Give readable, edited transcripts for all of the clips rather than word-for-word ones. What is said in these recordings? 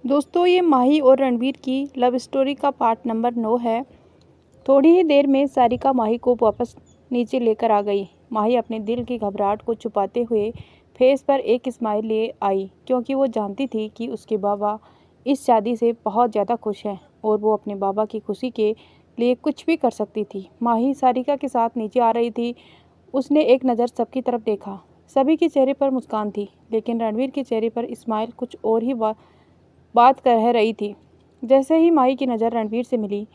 दोस्तों, ये माही और रणवीर की लव स्टोरी का पार्ट नंबर 9 है। थोड़ी ही देर में सारिका माही को वापस नीचे लेकर आ गई। माही अपने दिल की घबराहट को छुपाते हुए फेस पर एक स्माइल ले आई, क्योंकि वो जानती थी कि उसके बाबा इस शादी से बहुत ज़्यादा खुश हैं और वो अपने बाबा की खुशी के लिए कुछ भी कर सकती थी। माही सारिका के साथ नीचे आ रही थी। उसने एक नज़र सबकी तरफ देखा। सभी के चेहरे पर मुस्कान थी, लेकिन रणवीर के चेहरे पर स्माइल कुछ और ही बात कह रही थी। जैसे ही माही की नज़र रणवीर से मिली,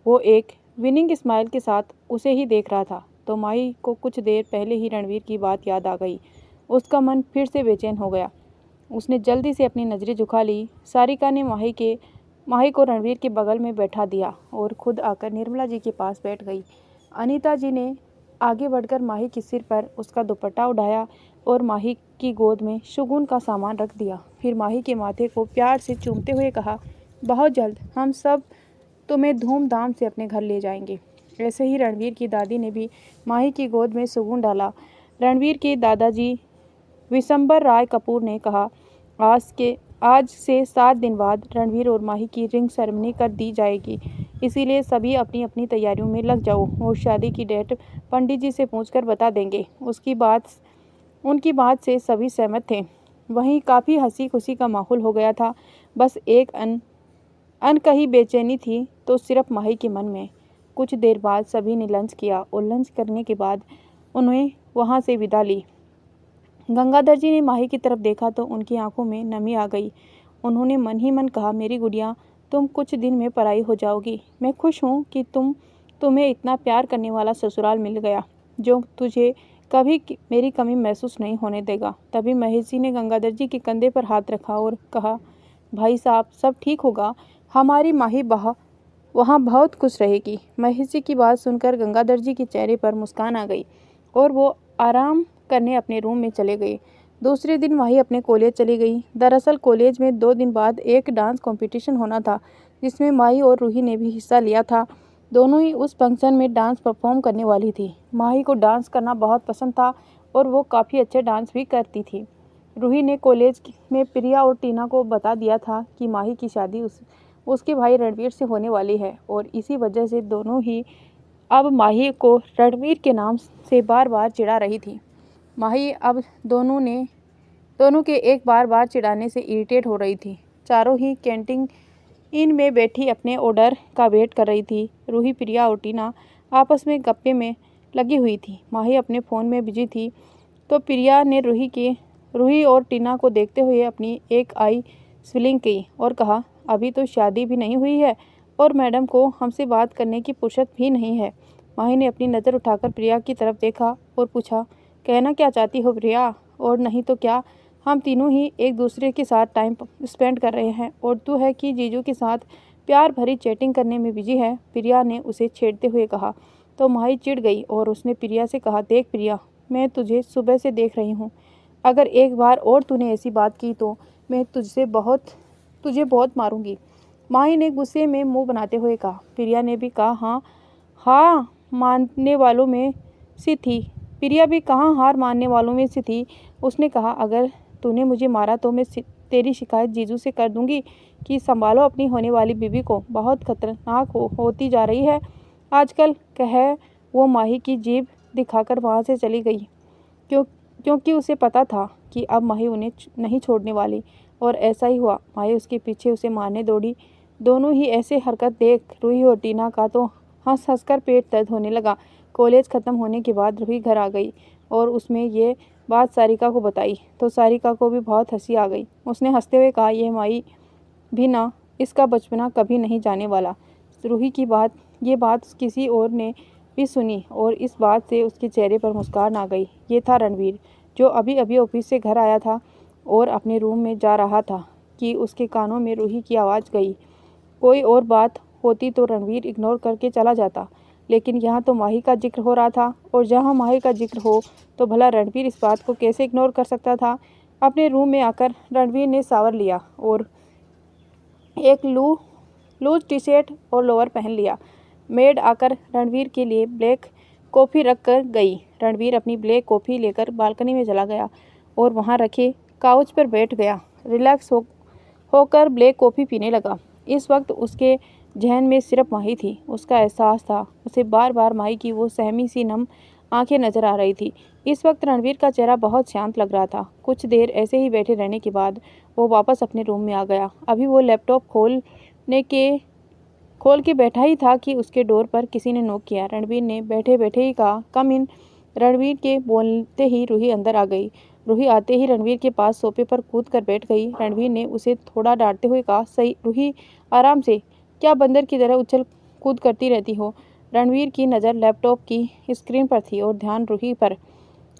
वो एक विनिंग स्माइल के साथ उसे ही देख रहा था, तो माही को कुछ देर पहले ही रणवीर की बात याद आ गई। उसका मन फिर से बेचैन हो गया। उसने जल्दी से अपनी नज़रें झुका ली। सारिका ने माही को रणवीर के बगल में बैठा दिया और खुद आकर निर्मला जी के पास बैठ गई। अनीता जी ने आगे बढ़कर माही के सिर पर उसका दुपट्टा उठाया और माही की गोद में शगुन का सामान रख दिया। फिर माही के माथे को प्यार से चूमते हुए कहा, बहुत जल्द हम सब तुम्हें धूमधाम से अपने घर ले जाएंगे। ऐसे ही रणवीर की दादी ने भी माही की गोद में शगुन डाला। रणवीर के दादाजी विशंबर राय कपूर ने कहा, आज से 7 दिन बाद रणवीर और माही की रिंग सेरेमनी कर दी जाएगी, इसीलिए सभी अपनी अपनी तैयारियों में लग जाओ और शादी की डेट पंडित जी से पूछकर बता देंगे। उनकी बात से सभी सहमत थे। वहीं काफ़ी हंसी खुशी का माहौल हो गया था। बस एक अनकही बेचैनी थी, तो सिर्फ माही के मन में। कुछ देर बाद सभी ने लंच किया और लंच करने के बाद उन्हें वहाँ से विदा ली। गंगाधर जी ने माही की तरफ देखा तो उनकी आंखों में नमी आ गई। उन्होंने मन ही मन कहा, मेरी गुड़िया, तुम कुछ दिन में पराई हो जाओगी। मैं खुश हूँ कि तुम्हें इतना प्यार करने वाला ससुराल मिल गया, जो तुझे कभी मेरी कमी महसूस नहीं होने देगा। तभी महेश जी ने गंगाधर जी के कंधे पर हाथ रखा और कहा, भाई साहब, सब ठीक होगा। हमारी माही वहाँ बहुत खुश रहेगी। महेश जी की बात सुनकर गंगाधर जी के चेहरे पर मुस्कान आ गई और वो आराम करने अपने रूम में चले गए। दूसरे दिन माही अपने कॉलेज चली गई। दरअसल कॉलेज में 2 दिन बाद एक डांस कंपटीशन होना था, जिसमें माही और रूही ने भी हिस्सा लिया था। दोनों ही उस फंक्शन में डांस परफॉर्म करने वाली थी। माही को डांस करना बहुत पसंद था और वो काफ़ी अच्छे डांस भी करती थी। रूही ने कॉलेज में प्रिया और टीना को बता दिया था कि माही की शादी उसके भाई रणवीर से होने वाली है, और इसी वजह से दोनों ही अब माही को रणवीर के नाम से बार बार चिढ़ा रही थी। माही अब दोनों के एक बार बार चिढ़ाने से इरिटेट हो रही थी। चारों ही कैंटीन में बैठी अपने ऑर्डर का वेट कर रही थी। रूही, प्रिया और टीना आपस में गप्पे में लगी हुई थी। माही अपने फ़ोन में बिजी थी, तो प्रिया ने रूही और टीना को देखते हुए अपनी एक आई स्विलिंग की और कहा, अभी तो शादी भी नहीं हुई है और मैडम को हमसे बात करने की फुर्सत भी नहीं है। माही ने अपनी नज़र उठाकर प्रिया की तरफ देखा और पूछा, कहना क्या चाहती हो प्रिया? और नहीं तो क्या, हम तीनों ही एक दूसरे के साथ टाइम स्पेंड कर रहे हैं और तू है कि जीजू के साथ प्यार भरी चैटिंग करने में बिजी है, प्रिया ने उसे छेड़ते हुए कहा। तो माही चिढ़ गई और उसने प्रिया से कहा, देख प्रिया, मैं तुझे सुबह से देख रही हूँ। अगर एक बार और तूने ऐसी बात की तो मैं तुझे बहुत मारूंगी। माही ने गुस्से में मुंह बनाते हुए कहा। प्रिया ने भी कहा, हाँ मानने वालों में सी थी। प्रिया भी कहाँ हार मानने वालों में से थी। उसने कहा, अगर तूने मुझे मारा तो मैं तेरी शिकायत जीजू से कर दूंगी कि संभालो अपनी होने वाली बीवी को, बहुत खतरनाक होती जा रही है आजकल, कह वो माही की जीभ दिखाकर वहाँ से चली गई। क्योंकि उसे पता था कि अब माही उन्हें नहीं छोड़ने वाली, और ऐसा ही हुआ। माही उसके पीछे उसे मारने दौड़ी। दोनों ही ऐसे हरकत देख रूही और टीना का तो हंस हंस कर पेट दर्द होने लगा। कॉलेज ख़त्म होने के बाद रूही घर आ गई और उसमें ये बात सारिका को बताई, तो सारिका को भी बहुत हंसी आ गई। उसने हंसते हुए कहा, यह माही भी ना, इसका बचपना कभी नहीं जाने वाला। रूही की ये बात किसी और ने भी सुनी और इस बात से उसके चेहरे पर मुस्कान आ गई। ये था रणवीर, जो अभी अभी ऑफिस से घर आया था और अपने रूम में जा रहा था कि उसके कानों में रूही की आवाज़ गई। कोई और बात होती तो रणवीर इग्नोर करके चला जाता, लेकिन यहाँ तो माही का जिक्र हो रहा था, और जहाँ माही का जिक्र हो तो भला रणवीर इस बात को कैसे इग्नोर कर सकता था। अपने रूम में आकर रणवीर ने शावर लिया और एक लूज टी शर्ट और लोअर पहन लिया। मेड आकर रणवीर के लिए ब्लैक कॉफ़ी रख कर गई। रणवीर अपनी ब्लैक कॉफ़ी लेकर बालकनी में चला गया और वहाँ रखे काउच पर बैठ गया। रिलैक्स होकर ब्लैक कॉफ़ी पीने लगा। इस वक्त उसके जहन में सिर्फ माही थी। उसका एहसास था उसे बार बार माही की वो सहमी सी नम आंखें नजर आ रही थी। इस वक्त रणवीर का चेहरा बहुत शांत लग रहा था। कुछ देर ऐसे ही बैठे रहने के बाद वो वापस अपने रूम में आ गया। अभी वो लैपटॉप खोल के बैठा ही था कि उसके डोर पर किसी ने नॉक किया। रणवीर ने बैठे बैठे ही कहा, कम इन। रणवीर के बोलते ही रूही अंदर आ गई। रूही आते ही रणवीर के पास सोफे पर कूद कर बैठ गई। रणवीर ने उसे थोड़ा डांटते हुए कहा, सही रूही, आराम से, क्या बंदर की तरह उछल कूद करती रहती हो। रणवीर की नज़र लैपटॉप की स्क्रीन पर थी और ध्यान रूही पर।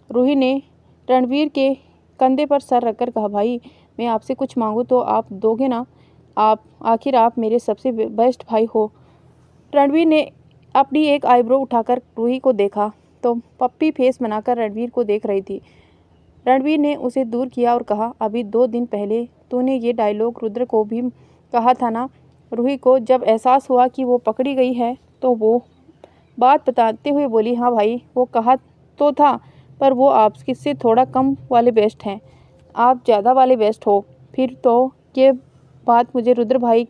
रूही ने रणवीर के कंधे पर सर रखकर कहा, भाई मैं आपसे कुछ मांगूँ तो आप दोगे ना? आखिर आप मेरे सबसे बेस्ट भाई हो। रणवीर ने अपनी एक आईब्रो उठाकर रूही को देखा तो पप्पी फेस बनाकर रणवीर को देख रही थी। रणवीर ने उसे दूर किया और कहा, अभी 2 दिन पहले तूने ये डायलॉग रुद्र को भी कहा था ना? रूही को जब एहसास हुआ कि वो पकड़ी गई है तो वो बात बताते हुए बोली, हाँ भाई, वो कहा तो था, पर वो आपसे थोड़ा कम वाले बेस्ट हैं, आप ज़्यादा वाले बेस्ट हो। फिर तो ये बात मुझे रुद्र भाई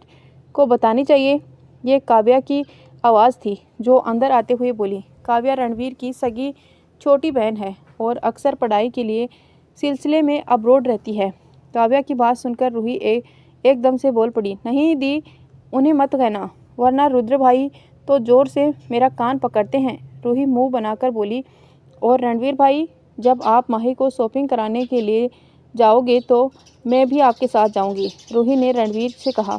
को बतानी चाहिए। ये काव्या की आवाज़ थी जो अंदर आते हुए बोली। काव्या रणवीर की सगी छोटी बहन है और अक्सर पढ़ाई के लिए सिलसिले में अब्रॉड रहती है। काव्या की बात सुनकर रूही एकदम से बोल पड़ी, नहीं दी, उन्हें मत कहना, वरना रुद्र भाई तो ज़ोर से मेरा कान पकड़ते हैं। रूही मुंह बनाकर बोली, और रणवीर भाई, जब आप माही को शॉपिंग कराने के लिए जाओगे तो मैं भी आपके साथ जाऊंगी। रूही ने रणवीर से कहा,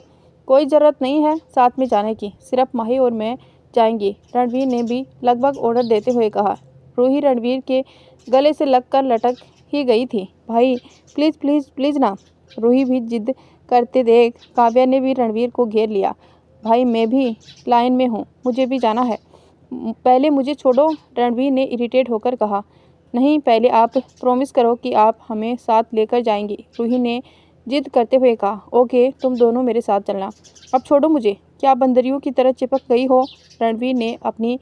कोई ज़रूरत नहीं है साथ में जाने की, सिर्फ माही और मैं जाएंगी। रणवीर ने भी लगभग ऑर्डर देते हुए कहा। रूही रणवीर के गले से लगकर लटक ही गई थी। भाई प्लीज़ प्लीज़ प्लीज़ ना। रूही भी जिद करते देख काव्या ने भी रणवीर को घेर लिया। भाई मैं भी लाइन में हूँ, मुझे भी जाना है, पहले मुझे छोड़ो। रणवीर ने इरिटेट होकर कहा, नहीं, पहले आप प्रॉमिस करो कि आप हमें साथ लेकर जाएंगी। रूही ने जिद करते हुए कहा, ओके, तुम दोनों मेरे साथ चलना, अब छोड़ो मुझे, क्या बंदरियों की तरह चिपक गई हो। रणवीर ने अपनी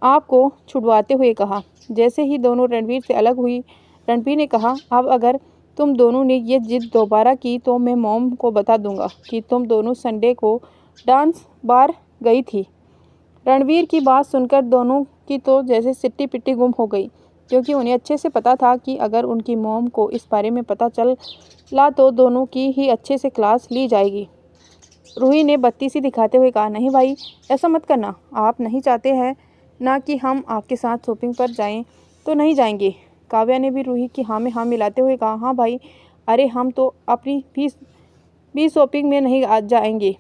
आप को छुड़वाते हुए कहा। जैसे ही दोनों रणवीर से अलग हुई, रणवीर ने कहा, अब अगर तुम दोनों ने ये जिद दोबारा की तो मैं मॉम को बता दूंगा कि तुम दोनों संडे को डांस बार गई थी। रणवीर की बात सुनकर दोनों की तो जैसे सिट्टी पिट्टी गुम हो गई, क्योंकि उन्हें अच्छे से पता था कि अगर उनकी मॉम को इस बारे में पता चला तो दोनों की ही अच्छे से क्लास ली जाएगी। रूही ने बत्ती सी दिखाते हुए कहा, नहीं भाई, ऐसा मत करना, आप नहीं चाहते हैं ना कि हम आपके साथ शॉपिंग पर जाएं तो नहीं जाएंगे। काव्या ने भी रूही की हाँ में हाँ मिलाते हुए कहा, हाँ भाई, अरे हम तो अपनी भी शॉपिंग में नहीं जाएंगे,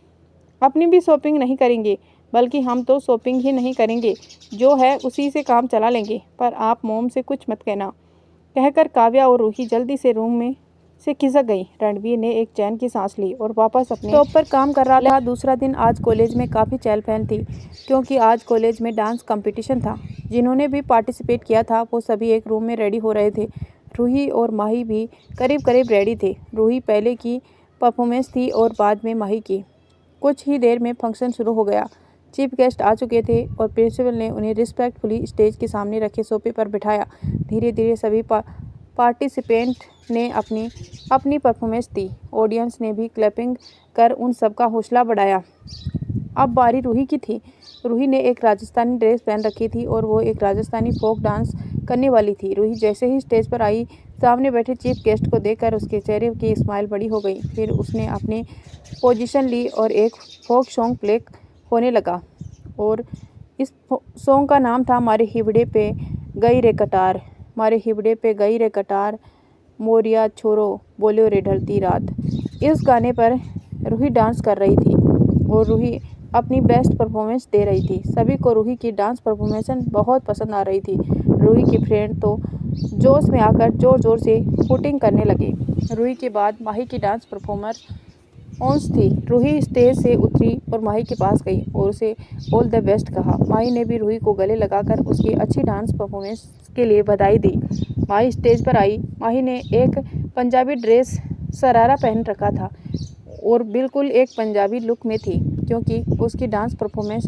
अपनी भी शॉपिंग नहीं करेंगे, बल्कि हम तो शॉपिंग ही नहीं करेंगे, जो है उसी से काम चला लेंगे, पर आप मोम से कुछ मत कहना। कहकर काव्या और रूही जल्दी से रूम में से खिसक गई। रणवीर ने एक चैन की सांस ली और वापस अपने टॉप पर काम कर रहा था। दूसरा दिन आज कॉलेज में काफ़ी चहल पहल थी, क्योंकि आज कॉलेज में डांस कंपटीशन था। जिन्होंने भी पार्टिसिपेट किया था वो सभी एक रूम में रेडी हो रहे थे। रूही और माही भी करीब करीब रेडी थे। रूही पहले की परफॉर्मेंस थी और बाद में माही की। कुछ ही देर में फंक्शन शुरू हो गया। चीफ गेस्ट आ चुके थे और प्रिंसिपल ने उन्हें रिस्पेक्टफुली स्टेज के सामने रखे सोफे पर बिठाया। धीरे धीरे सभी पार्टिसिपेंट ने अपनी अपनी परफॉर्मेंस दी। ऑडियंस ने भी क्लैपिंग कर उन सबका हौसला बढ़ाया। अब बारी रूही की थी। रूही ने एक राजस्थानी ड्रेस पहन रखी थी और वो एक राजस्थानी फोक डांस करने वाली थी। रूही जैसे ही स्टेज पर आई, सामने बैठे चीफ गेस्ट को देखकर उसके चेहरे की स्माइल बड़ी हो गई। फिर उसने अपनी पोजीशन ली और एक फोक सॉन्ग प्ले होने लगा और इस सॉन्ग का नाम था मारे हिबड़े पे गई रे कटार। मारे हिबड़े पे गई रे कटार, मोरिया छोरो बोलियो रे ढलती रात। इस गाने पर रूही डांस कर रही थी और रूही अपनी बेस्ट परफॉर्मेंस दे रही थी। सभी को रूही की डांस परफॉर्मेंस बहुत पसंद आ रही थी। रूही के फ्रेंड तो जोश में आकर जोर जोर से हुटिंग करने लगे। रूही के बाद माही की डांस परफॉर्मर ऑन्स थी। रूही स्टेज से उतरी और माही के पास गई और उसे ऑल द बेस्ट कहा। माही ने भी रूही को गले लगाकर उसकी अच्छी डांस परफॉर्मेंस के लिए बधाई दी। माही स्टेज पर आई। माही ने एक पंजाबी ड्रेस शरारा पहन रखा था और बिल्कुल एक पंजाबी लुक में थी, क्योंकि उसकी डांस परफॉर्मेंस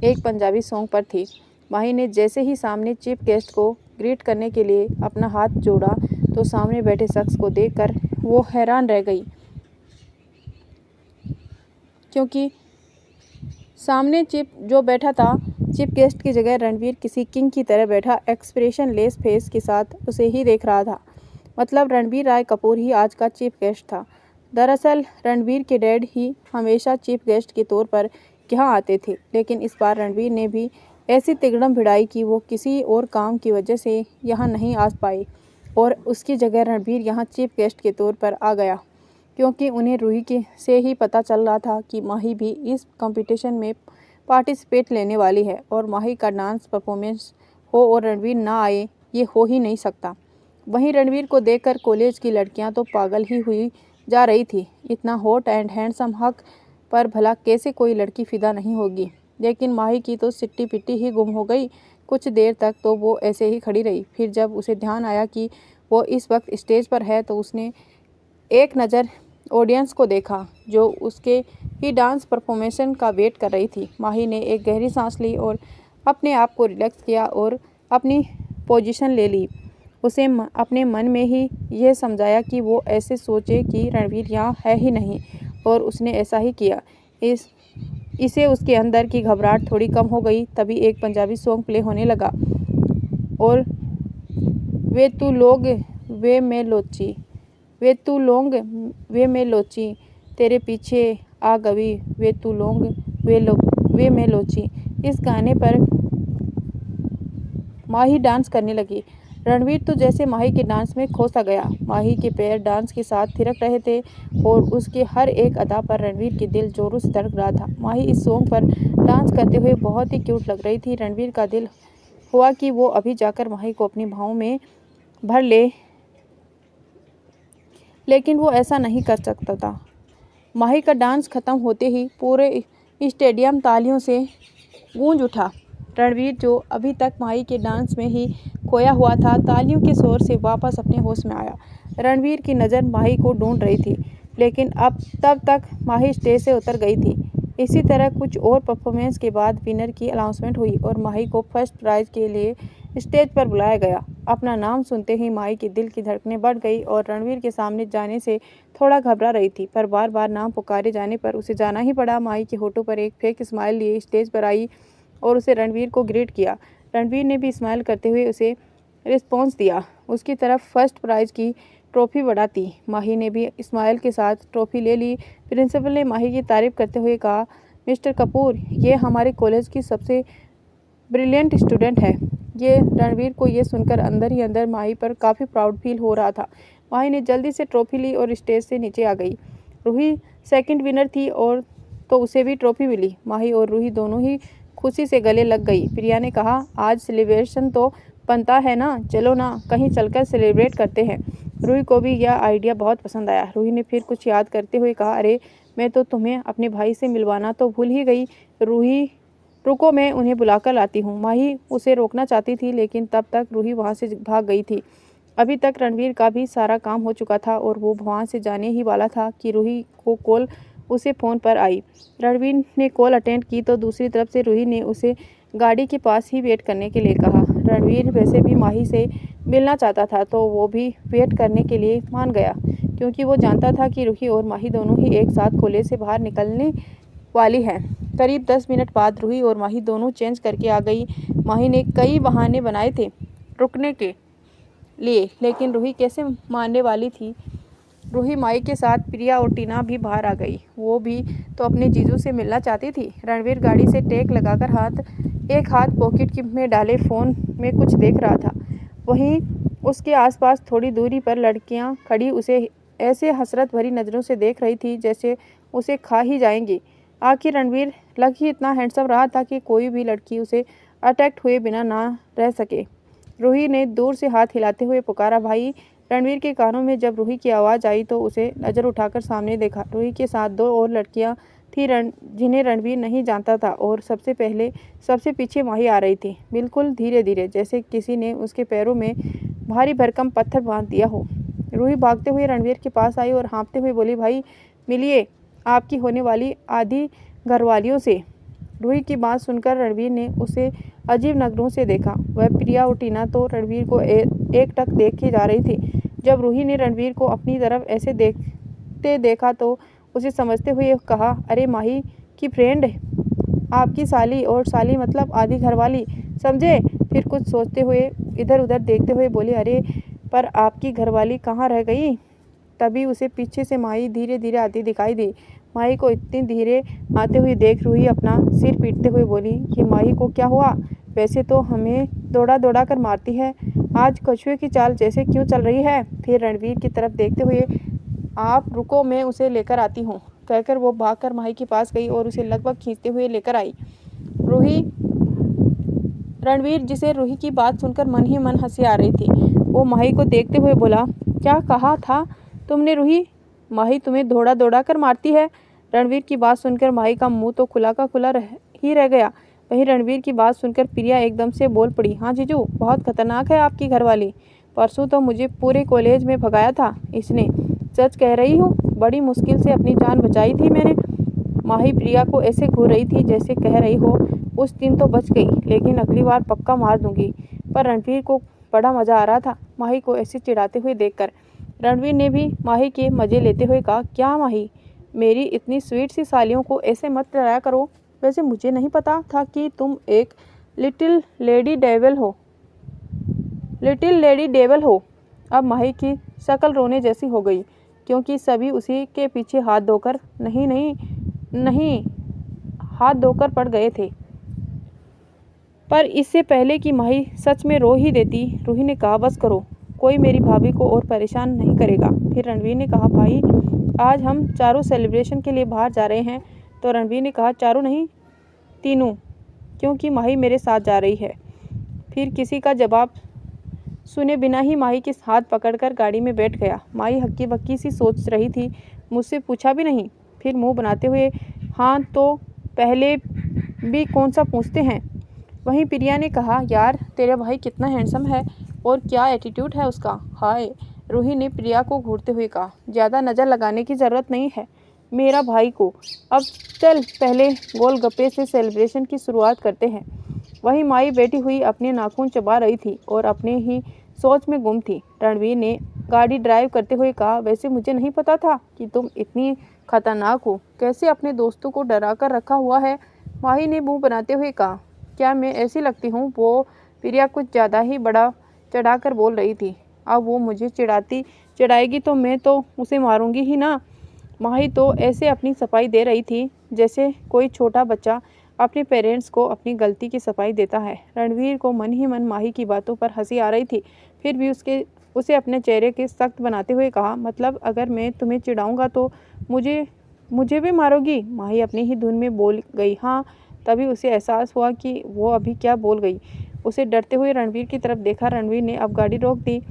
एक पंजाबी सॉन्ग पर थी। माही ने जैसे ही सामने चीफ गेस्ट को ग्रीट करने के लिए अपना हाथ जोड़ा तो सामने बैठे शख्स को देखकर वो हैरान रह गई। क्योंकि सामने जो बैठा था चीफ गेस्ट की जगह रणवीर किसी किंग की तरह बैठा एक्सप्रेशन लेस फेस के साथ उसे ही देख रहा था। मतलब रणवीर राय कपूर ही आज का चीफ गेस्ट था। दरअसल रणवीर के डैड ही हमेशा चीफ गेस्ट के तौर पर यहाँ आते थे, लेकिन इस बार रणवीर ने भी ऐसी तिकड़म भिड़ाई कि वो किसी और काम की वजह से यहाँ नहीं आ पाए और उसकी जगह रणवीर यहाँ चीफ गेस्ट के तौर पर आ गया, क्योंकि उन्हें रूही के से ही पता चल रहा था कि माही भी इस कंपटीशन में पार्टिसिपेट लेने वाली है और माही का डांस परफॉर्मेंस हो और रणवीर ना आए, ये हो ही नहीं सकता। वहीं रणवीर को देखकर कॉलेज की लड़कियां तो पागल ही हुई जा रही थी। इतना हॉट एंड हैंडसम हक पर भला कैसे कोई लड़की फिदा नहीं होगी। लेकिन माही की तो सिट्टी पिट्टी ही गुम हो गई। कुछ देर तक तो वो ऐसे ही खड़ी रही। फिर जब उसे ध्यान आया कि वो इस वक्त स्टेज पर है तो उसने एक नज़र ऑडियंस को देखा जो उसके ही डांस परफॉर्मेशन का वेट कर रही थी। माही ने एक गहरी सांस ली और अपने आप को रिलैक्स किया और अपनी पोजीशन ले ली। उसे अपने मन में ही यह समझाया कि वो ऐसे सोचे कि रणवीर यहाँ है ही नहीं, और उसने ऐसा ही किया। इसे उसके अंदर की घबराहट थोड़ी कम हो गई। तभी एक पंजाबी सॉन्ग प्ले होने लगा और वे तू लोग वे मैं लोची, वे तू लोंग वे मैं लोची, तेरे पीछे आ गवी, वे तू लोंग वे मैं लोची। इस गाने पर माही डांस करने लगी। रणवीर तो जैसे माही के डांस में खो सा गया। माही के पैर डांस के साथ थिरक रहे थे और उसके हर एक अदा पर रणवीर के दिल जोरों से धड़क रहा था। माही इस सॉन्ग पर डांस करते हुए बहुत ही क्यूट लग रही थी। रणवीर का दिल हुआ कि वो अभी जाकर माही को अपनी बाहों में भर ले, लेकिन वो ऐसा नहीं कर सकता था। माही का डांस खत्म होते ही पूरे स्टेडियम तालियों से गूंज उठा। रणवीर जो अभी तक माही के डांस में ही खोया हुआ था, तालियों के शोर से वापस अपने होश में आया। रणवीर की नज़र माही को ढूंढ रही थी, लेकिन तब तक माही स्टेज से उतर गई थी। इसी तरह कुछ और परफॉर्मेंस के बाद विनर की अनाउंसमेंट हुई और माही को फर्स्ट प्राइज के लिए स्टेज पर बुलाया गया। अपना नाम सुनते ही माही के दिल की धड़कनें बढ़ गई और रणवीर के सामने जाने से थोड़ा घबरा रही थी, पर बार बार नाम पुकारे जाने पर उसे जाना ही पड़ा। माही के होठों पर एक फेक स्माइल लिए स्टेज पर आई और उसे रणवीर को ग्रीट किया। रणवीर ने भी स्माइल करते हुए उसे रिस्पॉन्स दिया। उसकी तरफ फर्स्ट प्राइज की ट्रॉफी बढ़ाती माही ने भी स्माइल के साथ ट्रॉफी ले ली। प्रिंसिपल ने माही की तारीफ करते हुए कहा, मिस्टर कपूर, ये हमारे कॉलेज की सबसे ब्रिलियंट स्टूडेंट है। ये रणवीर को ये सुनकर अंदर ही अंदर माही पर काफ़ी प्राउड फील हो रहा था। माही ने जल्दी से ट्रॉफी ली और स्टेज से नीचे आ गई। रूही सेकंड विनर थी और तो उसे भी ट्रॉफी मिली। माही और रूही दोनों ही खुशी से गले लग गई। प्रिया ने कहा, आज सेलिब्रेशन तो बनता है ना, चलो ना कहीं चलकर सेलिब्रेट करते हैं। रूही को भी यह आइडिया बहुत पसंद आया। रूही ने फिर कुछ याद करते हुए कहा, अरे मैं तो तुम्हें अपने भाई से मिलवाना तो भूल ही गई। रूही रुको, मैं उन्हें बुलाकर लाती हूँ। माही उसे रोकना चाहती थी, लेकिन तब तक रूही वहाँ से भाग गई थी। अभी तक रणवीर का भी सारा काम हो चुका था और वो वहाँ से जाने ही वाला था कि रूही को कॉल उसे फ़ोन पर आई। रणवीर ने कॉल अटेंड की तो दूसरी तरफ से रूही ने उसे गाड़ी के पास ही वेट करने के लिए कहा। रणवीर वैसे भी माही से मिलना चाहता था, तो वो भी वेट करने के लिए मान गया, क्योंकि वो जानता था कि रूही और माही दोनों ही एक साथ कॉलेज से बाहर निकलने वाली है। करीब 10 मिनट बाद रूही और माही दोनों चेंज करके आ गई। माही ने कई बहाने बनाए थे रुकने के लिए, लेकिन रूही कैसे मानने वाली थी। रूही माही के साथ प्रिया और टीना भी बाहर आ गई। वो भी तो अपने जीजू से मिलना चाहती थी। रणवीर गाड़ी से टेक लगाकर एक हाथ पॉकेट में डाले फ़ोन में कुछ देख रहा था। वहीं उसके आसपास थोड़ी दूरी पर लड़कियां खड़ी उसे ऐसे हसरत भरी नज़रों से देख रही थी जैसे उसे खा ही जाएंगी। आखिर रणवीर लग ही इतना हैंडसम रहा था कि कोई भी लड़की उसे अट्रैक्ट हुए बिना ना रह सके। रूही ने दूर से हाथ हिलाते हुए पुकारा, भाई। रणवीर के कानों में जब रूही की आवाज़ आई तो उसे नज़र उठाकर सामने देखा। रूही के साथ दो और लड़कियां थी जिन्हें रणवीर नहीं जानता था, और सबसे पीछे माही आ रही थी, बिल्कुल धीरे धीरे, जैसे किसी ने उसके पैरों में भारी भरकम पत्थर बांध दिया हो। रूही भागते हुए रणवीर के पास आई और हाँफते हुए बोली, भाई मिलिए आपकी होने वाली आधी घरवालियों से। रूही की बात सुनकर रणवीर ने उसे अजीब नज़रों से देखा। वह प्रिया और टीना तो रणवीर को एकटक देखे जा रही थी। जब रूही ने रणवीर को अपनी तरफ ऐसे देखते देखा तो उसे समझते हुए कहा, अरे माही की फ्रेंड, आपकी साली, और साली मतलब आधी घरवाली, समझे। फिर कुछ सोचते हुए इधर उधर देखते हुए बोली, अरे पर आपकी घरवाली कहाँ रह गई। तभी उसे पीछे से माही धीरे धीरे आती दिखाई दी। माही को इतनी धीरे आते हुए देख रूही अपना सिर पीटते हुए बोली, ये माही को क्या हुआ, वैसे तो हमें दौड़ा दौड़ा कर मारती है, आज कछुए की चाल जैसे क्यों चल रही है। फिर रणवीर की तरफ देखते हुए, आप रुको, मैं उसे लेकर आती हूँ, कहकर वो भागकर माही के पास गई और उसे लगभग खींचते हुए लेकर आई। रूही रणवीर, जिसे रूही की बात सुनकर मन ही मन हंसी आ रही थी, वो माही को देखते हुए बोला, क्या कहा था तुमने रूही, माही तुम्हें दौड़ा दौड़ा कर मारती है। रणवीर की बात सुनकर माही का मुंह तो खुला का खुला रह गया। वहीं रणवीर की बात सुनकर प्रिया एकदम से बोल पड़ी, हाँ जीजू, बहुत खतरनाक है आपकी घरवाली, परसों तो मुझे पूरे कॉलेज में भगाया था इसने, सच कह रही हूँ, बड़ी मुश्किल से अपनी जान बचाई थी मैंने। माही प्रिया को ऐसे घूर रही थी जैसे कह रही हो, उस दिन तो बच गई, लेकिन अगली बार पक्का मार दूंगी। पर रणवीर को बड़ा मजा आ रहा था माही को ऐसे चिढ़ाते हुए देखकर। रणवीर ने भी माही के मजे लेते हुए कहा, क्या माही, मेरी इतनी स्वीट सी सालियों को ऐसे मत डराया करो, वैसे मुझे नहीं पता था कि तुम एक लिटिल लेडी डेविल हो। अब माही की शक्ल रोने जैसी हो गई, क्योंकि सभी उसी के पीछे हाथ धोकर नहीं हाथ धोकर पड़ गए थे। पर इससे पहले कि माही सच में रो ही देती, रूही ने कहा, बस करो, कोई मेरी भाभी को और परेशान नहीं करेगा। फिर रणवीर ने कहा, भाई आज हम चारों सेलिब्रेशन के लिए बाहर जा रहे हैं। तो रणवीर ने कहा, चारों नहीं, तीनों, क्योंकि माही मेरे साथ जा रही है। फिर किसी का जवाब सुने बिना ही माही के हाथ पकड़कर गाड़ी में बैठ गया। माही हक्की बक्की सी सोच रही थी, मुझसे पूछा भी नहीं। फिर मुंह बनाते हुए, हाँ तो पहले भी कौन सा पूछते हैं। वहीं प्रिया ने कहा, यार तेरा भाई कितना हैंडसम है और क्या एटीट्यूड है उसका, हाय। रूही ने प्रिया को घूरते हुए कहा, ज़्यादा नज़र लगाने की ज़रूरत नहीं है मेरा भाई को, अब चल पहले गोलगप्पे से सेलिब्रेशन की शुरुआत करते हैं। वहीं माई बैठी हुई अपने नाखून चबा रही थी और अपने ही सोच में गुम थी। रणवीर ने गाड़ी ड्राइव करते हुए कहा, वैसे मुझे नहीं पता था कि तुम इतनी खतरनाक हो, कैसे अपने दोस्तों को डरा कर रखा हुआ है। माही ने मुंह बनाते हुए कहा, क्या मैं ऐसी लगती हूँ। वो प्रिया कुछ ज़्यादा ही बड़ा चढ़ाकर बोल रही थी, अब वो मुझे चिढ़ाएगी तो मैं तो उसे मारूंगी ही ना। माही तो ऐसे अपनी सफाई दे रही थी जैसे कोई छोटा बच्चा अपने पेरेंट्स को अपनी गलती की सफाई देता है। रणवीर को मन ही मन माही की बातों पर हंसी आ रही थी, फिर भी उसे अपने चेहरे के सख्त बनाते हुए कहा, मतलब अगर मैं तुम्हें चिढ़ाऊंगा तो मुझे भी मारोगी। माही अपनी ही धुन में बोल गई, हाँ। तभी उसे एहसास हुआ कि वो अभी क्या बोल गई। उसे डरते हुए रणवीर की तरफ देखा। रणवीर ने अब गाड़ी रोक दी।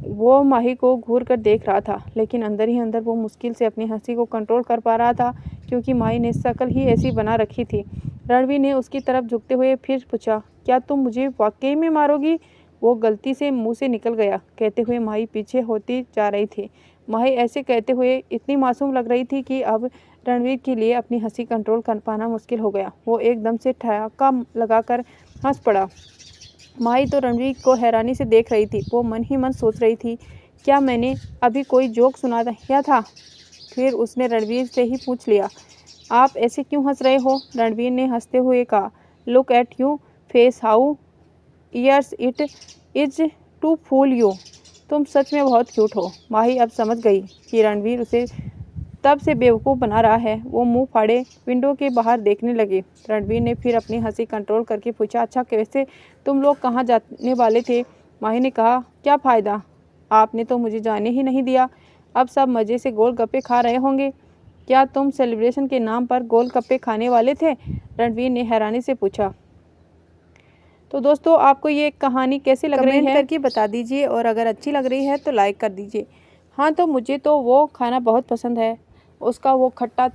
वो माही को घूर कर देख रहा था, लेकिन अंदर ही अंदर वो मुश्किल से अपनी हंसी को कंट्रोल कर पा रहा था, क्योंकि माही ने शक्ल ही ऐसी बना रखी थी। रणवीर ने उसकी तरफ झुकते हुए फिर पूछा, क्या तुम मुझे वाकई में मारोगी। वो गलती से मुंह से निकल गया कहते हुए माही पीछे होती जा रही थी। माही ऐसे कहते हुए इतनी मासूम लग रही थी कि अब रणवीर के लिए अपनी हंसी कंट्रोल कर पाना मुश्किल हो गया। वो एकदम से ठहाका लगाकर हंस पड़ा। माही तो रणवीर को हैरानी से देख रही थी। वो मन ही मन सोच रही थी, क्या मैंने अभी कोई जोक सुना दिया था। फिर उसने रणवीर से ही पूछ लिया, आप ऐसे क्यों हंस रहे हो। रणवीर ने हंसते हुए कहा, look at you face, how years it is to fool you. तुम सच में बहुत क्यूट हो। माही अब समझ गई कि रणवीर उसे तब से बेवकूफ़ बना रहा है। वो मुंह फाड़े विंडो के बाहर देखने लगे। रणवीर ने फिर अपनी हंसी कंट्रोल करके पूछा, अच्छा कैसे तुम लोग कहाँ जाने वाले थे। माही ने कहा, क्या फ़ायदा, आपने तो मुझे जाने ही नहीं दिया। अब सब मज़े से गोलगप्पे खा रहे होंगे। क्या तुम सेलिब्रेशन के नाम पर गोलगप्पे खाने वाले थे। रणवीर ने हैरानी से पूछा। तो दोस्तों, आपको ये कहानी कैसी लग रही है कमेंट करके बता दीजिए, और अगर अच्छी लग रही है तो लाइक कर दीजिए। हाँ, तो मुझे तो वो खाना बहुत पसंद है, उसका वो खट्टा